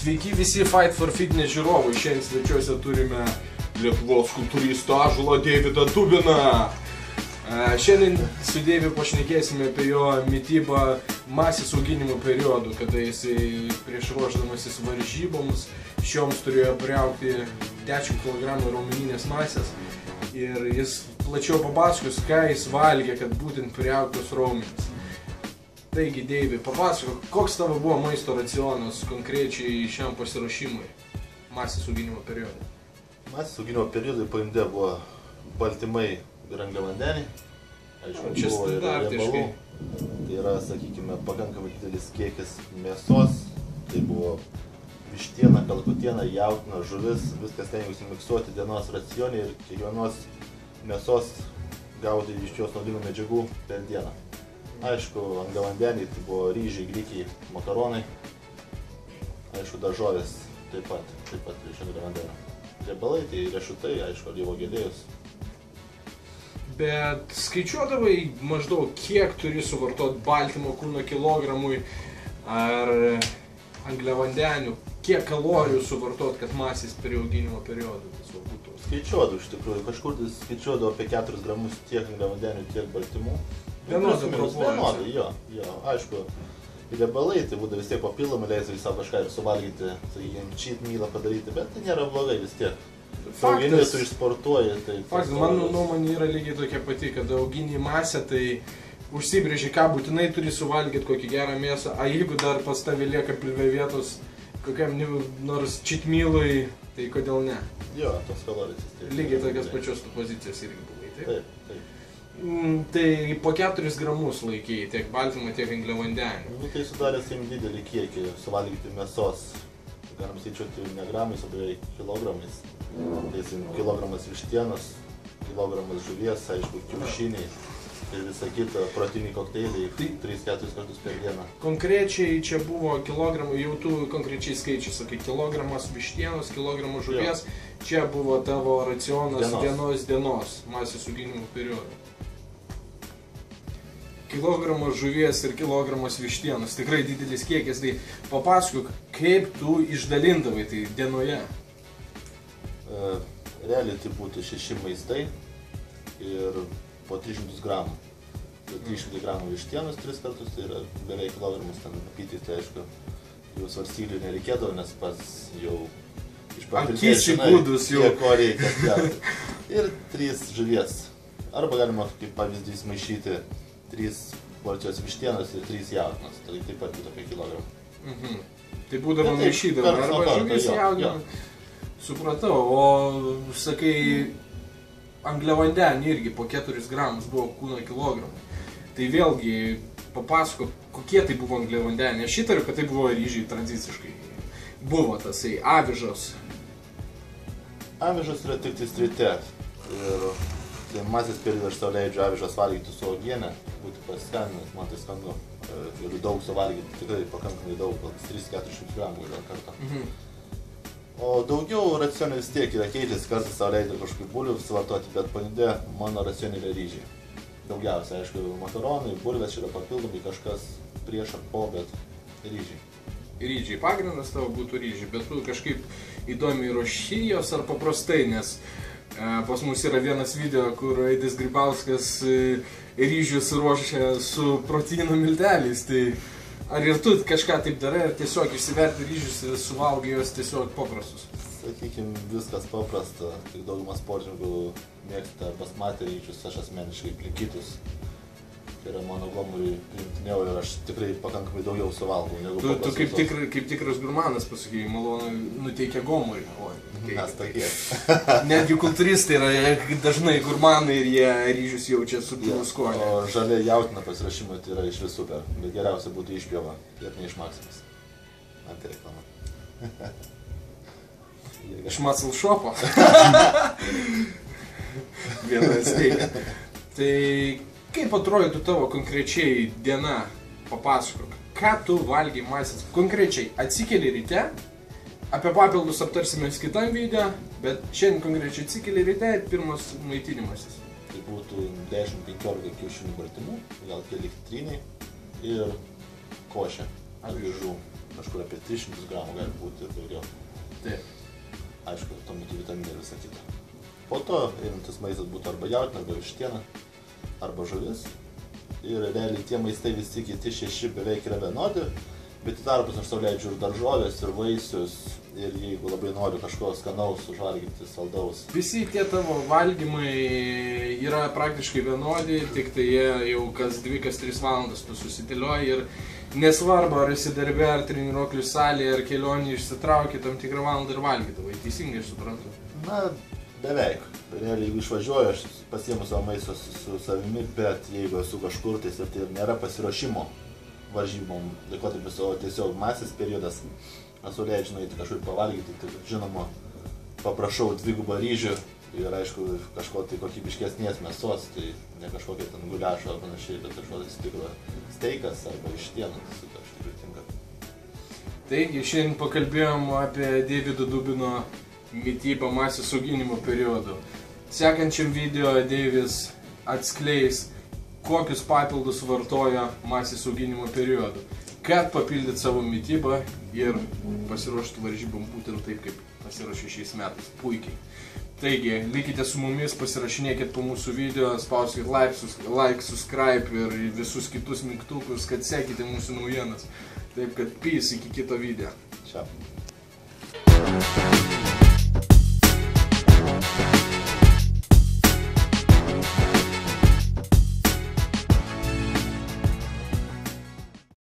Sveiki visi Fight for Fitness žiūrovai, šiandien svečiuose turime Lietuvos kultūristą Ąžuolą Deividą Tubiną. Šiandien su Deiviu pašnekėsime apie jo mitybą masės auginimo periodu, kada jisai prieš ruošdamasis varžyboms šioms turėjo priaugti 10 kg raumeninės masės ir jis plačiau papasakos, ką jis valgė, kad būtent priaugtos raumenys. Taigi, Deivi, papasakok, koks tavo buvo maisto racionas konkrečiai šiam pasiruošimui masės auginimo periodui? Masės auginimo periodui pagrinde buvo baltymai ir angliavandeniai. Aišku, buvo ir riebalų. Tai yra, sakykime, pakankamai didelis kiekis mėsos. Tai buvo vištiena, kalakutiena, jautiena, žuvis. Viskas stengiausi miksuoti dienos racione ir kiekvienos mėsos gauti iš jos naudingų medžiagų per dieną. Aišku, angliavandeniai tai buvo ryžiai, grikiai, makaronai. Aišku, daržovės taip pat iš angliavandenio. Riebalai tai riešutai, aišku, alyvuogių aliejus. Bet skaičiuodavai maždaug kiek turi suvartoti baltymo kūno kilogramui ar angliavandenių, kiek kalorijų suvartoti, kad masės priauginimo periodu tiesiog būtų? Skaičiuodavau iš tikrųjų, kažkur skaičiuodavau apie 4 gramus tiek angliavandenių, tiek baltymų. Vienodai, jo. Aišku, riebalai tai būdavo vis tiek papildomai, leisdavai savo kažką ir suvalgyti, sakykime, cheat mealą padaryti, bet tai nėra blogai vis tiek. Auginį tu išsportuoji, tai... Faktas, mano nuomonė yra lygiai tokia pati, kad augini masę, tai užsibrėži, ką būtinai turi suvalgyti, kokį gerą mėsą, a jeigu dar pas tavį lieka pilve vietos kokiam nors cheat mealui, tai kodėl ne? Jo, tos kalorijos. Lygiai tokios pačios pozicijos irgi buvai, taip? Taip. Tai po 4 gramus laikėjai tiek baltymą, tiek angliavandenių. Tai sudarė didelį kiekį suvalgyti mėsos. Galim skaičiuoti ne gramais, o beveik kilogramais. Tai kilogramas vištienos, kilogramas žuvies, aišku, kiaušiniai ir visa kita, proteiniai kokteiliai 3-4 kartus per dieną. Konkrečiai čia buvo kilogramų, jau tu konkrečiai skaičiai sakai, kilogramas vištienos, kilogramas žuvies, čia buvo tavo racionas dienos masės auginimo periodu. Kilogramas žuvies ir kilogramas vištienos, tikrai didelis kiekis, tai papasakok, kaip tu išdalindavai tai dienoje? Realiai tai būtų 6 maistai ir po 300 gramų. Tai 300 gramų vištienos 3 kartus, tai yra beveik kilogramas ten apyti, tai aišku, jau svarstyklių nereikėdavo, nes pats jau iš patirties žinai, kiek ko reikia. Ir 3 žuvies. Arba galima, kaip pavyzdys, maišyti 3 porcijos vištienos ir 3 jautienos, tai taip pat būtų apie kilogramą. Tai būdavo maišydavo, arba žuvis jautiena. Supratau, o sakai, angliavandenį irgi po 4 gramus buvo kūno kilogramų. Tai vėlgi, papasako, kokie tai buvo angliavandeniai. Aš įtariu, kad tai buvo ryžiai tradiciškai. Buvo tasai avižos. Avižos yra tik ryte. Ir masės periodą aš savo leidžiu avižas valgyti su uogiene, būti pasiskaninęs, man tai skanu. Galiu daug suvalgyti, tikrai pakankamai daug, gal 300-400 gramų gal kartą. O daugiau racionai vis tiek yra keičiasi, kartais savo leidžiu kažkokių bulvių suvartoti, bet pagrinde mano racionai yra ryžiai. Daugiausia, aišku, makaronai, bulvės yra papildomai kažkas prieš ar po, bet ryžiai. Ryžiai, pagrindas tavo būtų ryžiai, bet tu kažkaip įdomiai ruoši jos ar paprastai, nes pas mus yra vienas video, kur Aidis Grybauskas ryžius ruošia su proteino milteliais, tai ar ir tu kažką taip darai, ar tiesiog išsiverti ryžius ir suvalgai juos tiesiog paprastus? Sakykime, viskas paprasta, tik daugumas sportininkų mėgsta basmati ryžius, aš asmeniškai plikytus. Tai yra mano gomuriui priimtiniau ir aš tikrai pakankamai daugiau suvalgau negu paprastus. Tu kaip tikras gurmanas pasakėjai, malonu nuteikia gomurį. Mes tokie. Netgi kultūristai yra dažnai gurmanai ir jie ryžius jaučia su pilnu skonį. O žalia jautiena pasiruošimui tai yra iš vis super, bet geriausia būtų išpjova ir ne iš Maximas. Antireklama. Iš Muscle Shopo. Vienas teikia. Tai kaip atrodytų tavo konkrečiai diena? Papasakok, ką tu valgai masės? Konkrečiai atsikeli ryte, apie papildus aptarsime kitam video, bet šiandien konkrečiai atsikeli ryte ir pirmas maitinimasis. Tai būtų 10-15 kiaušinių baltymų, gal keli citriniai ir košė avižų. kažkur apie 300 gramų gali būti ir daugiau. Taip. Aišku, tuo metu vitaminai ir visą kitą. Po to einantis maistas būtų arba jautiena, arba vištiena, arba žuvis. Ir realiai tie maistai visi kiti 6 beveik yra vienodi, bet į darbus aš sau leidžiu ir daržovės, ir vaisius, ir jeigu labai noriu kažko skanaus, užvalgyti, saldaus. Visi tie tavo valgymai yra praktiškai vienodi, tik tai jie jau kas 2-3 valandas tu susidėlioji ir nesvarbu, ar esi darbė, ar treniruoklių salėje, ar kelionį išsitrauki tam tikrą valandą ir valgydavai. Teisingai aš suprantu? Na, beveik. Realiai, jeigu išvažiuoju, aš pasiimu savo maistą su savimi, bet jeigu esu kažkur, tai nėra pasiruošimo varžybom laikotarpis, o tiesiog masės periodas, aš sau leidžiu nueiti kažkur pavalgyti, tai žinoma, paprašau 2 ryžių ir aišku kažko tai kokybiškesnės mėsos, tai ne kažkokia ten guliašo ar panašiai, bet kažkoks tikro steikas arba vištienos, tai aš tikrai tinka. Taigi, šiandien pakalbėjom apie Deivido Dubino mitybą masės auginimo periodu. Sekančiam video Deivis atskleis, kokius papildus vartoja masės auginimo periodu, kad papildyti savo mitybą ir pasiruošti varžybom būtent taip, kaip pasiruošė šiais metais. Puikiai. Taigi, likite su mumis, pasirašinėkit po mūsų video, spauskit like, subscribe ir visus kitus mygtukus, kad sekite mūsų naujienas. Taip kad peace, iki kito video. Čia.